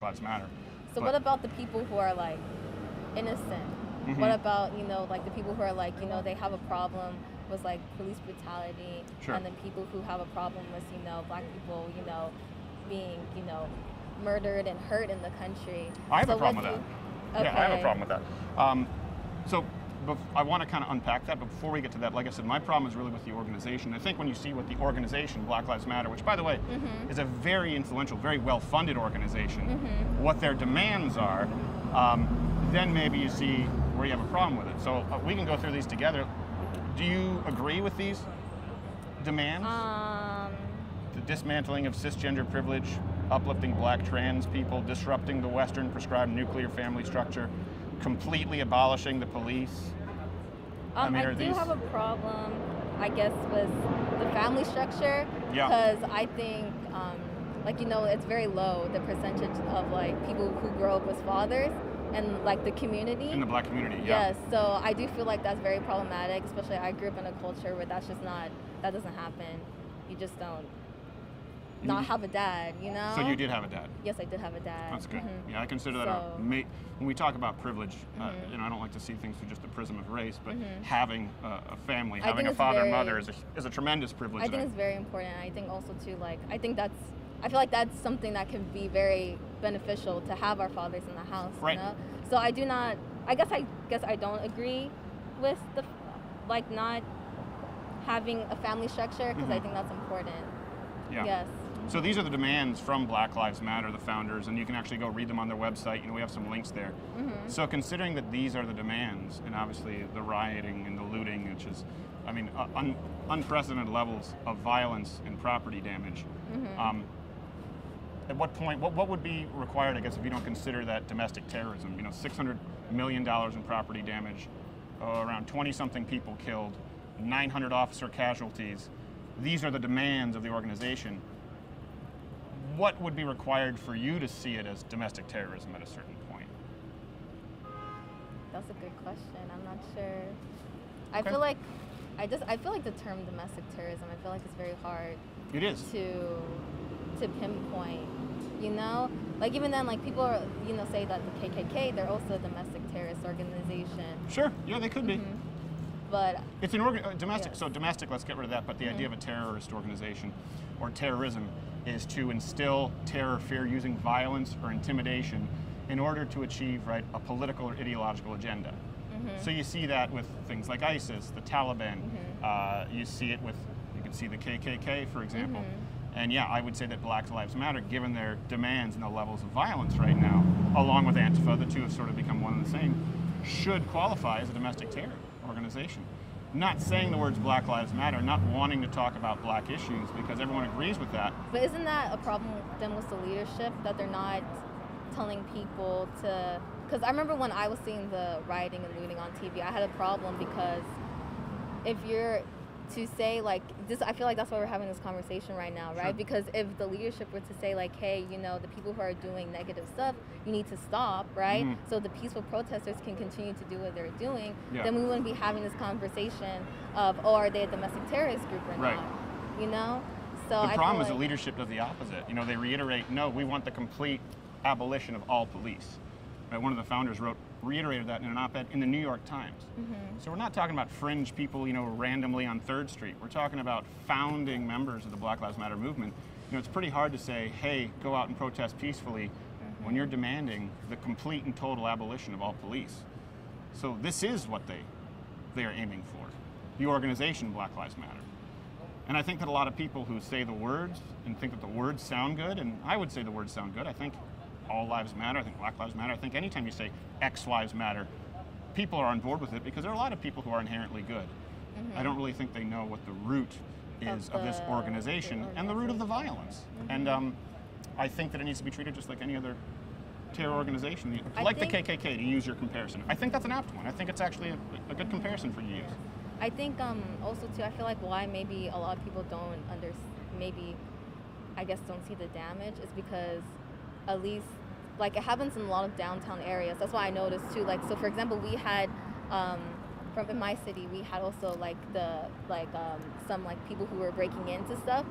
Lives Matter. So what about the people who are like innocent? What about, like the people who are like, they have a problem with like police brutality, and then people who have a problem with, black people, being, murdered and hurt in the country. I have a problem with that. Okay. Yeah, I have a problem with that. So I want to kind of unpack that, but before we get to that, like I said, my problem is really with the organization. I think when you see what the organization, Black Lives Matter, which by the way, is a very influential, very well-funded organization, what their demands are, then maybe you see where you have a problem with it. So we can go through these together. Do you agree with these demands? The dismantling of cisgender privilege, uplifting black trans people, disrupting the Western prescribed nuclear family structure, completely abolishing the police. I do have a problem, I guess, with the family structure, because I think, it's very low, the percentage of like people who grow up with fathers and like the community. In the black community, Yes, so I do feel like that's very problematic, especially I grew up in a culture where that doesn't happen. You just don't not have a dad, So you did have a dad? Yes, I did have a dad. That's good. Yeah, I consider that when we talk about privilege, I don't like to see things through just the prism of race, but having a family, having a father and mother is a tremendous privilege. I think it's very important. I think also too, like, I feel like that's something that can be very beneficial to have our fathers in the house, right. So I guess I don't agree with the, like, not having a family structure, because I think that's important. Yeah. Yes. So these are the demands from Black Lives Matter, the founders, and you can actually go read them on their website. We have some links there. So considering that these are the demands, and obviously the rioting and the looting, which is, unprecedented levels of violence and property damage, at what point, what would be required, I guess, if you don't consider that domestic terrorism? $600 million in property damage, around 20-something people killed, 900 officer casualties. These are the demands of the organization. What would be required for you to see it as domestic terrorism at a certain point? That's a good question. I'm not sure. I feel like the term domestic terrorism, I feel like it's very hard. It is. To pinpoint, Like even then, like people are, say that the KKK, they're also a domestic terrorist organization. Sure. Yeah, they could be. But it's an domestic. Yes. So domestic, let's get rid of that. But the idea of a terrorist organization or terrorism is to instill terror, fear, using violence or intimidation in order to achieve, a political or ideological agenda. So you see that with things like ISIS, the Taliban. You see it you can see the KKK, for example. And yeah, I would say that Black Lives Matter, given their demands and the levels of violence right now, along with Antifa, the two have sort of become one and the same, should qualify as a domestic terror organization. Not saying the words Black Lives Matter, not wanting to talk about black issues, because everyone agrees with that. But isn't that a problem then with the leadership, that they're not telling people to, because I remember when I was seeing the rioting and looting on TV, I had a problem, because if you're to say like this, I feel like that's why we're having this conversation right now, right? Sure. Because if the leadership were to say like, hey, the people who are doing negative stuff, you need to stop, right? So the peaceful protesters can continue to do what they're doing, then we wouldn't be having this conversation of, oh, are they a domestic terrorist group or not? So the problem is the leadership does the opposite. They reiterate, no, we want the complete abolition of all police. One of the founders reiterated that in an op-ed in the New York Times. So we're not talking about fringe people, randomly on 3rd Street. We're talking about founding members of the Black Lives Matter movement. It's pretty hard to say, hey, go out and protest peacefully when you're demanding the complete and total abolition of all police. So this is what they are aiming for, the organization Black Lives Matter. And I think that a lot of people who say the words and think that the words sound good, and I would say the words sound good, I think all lives matter, I think Black Lives Matter, I think anytime you say X lives matter, people are on board with it, because there are a lot of people who are inherently good. I don't really think they know what the root is of this organization and the root of the violence. And I think that it needs to be treated just like any other terror organization, like the KKK, to use your comparison. I think that's an apt one. I think it's actually a good comparison for you to use. I think also too, I feel like why maybe a lot of people don't don't see the damage is because, at least, like, it happens in a lot of downtown areas. That's why I noticed too. Like, so for example, we had in my city, we had also like some like people who were breaking into stuff.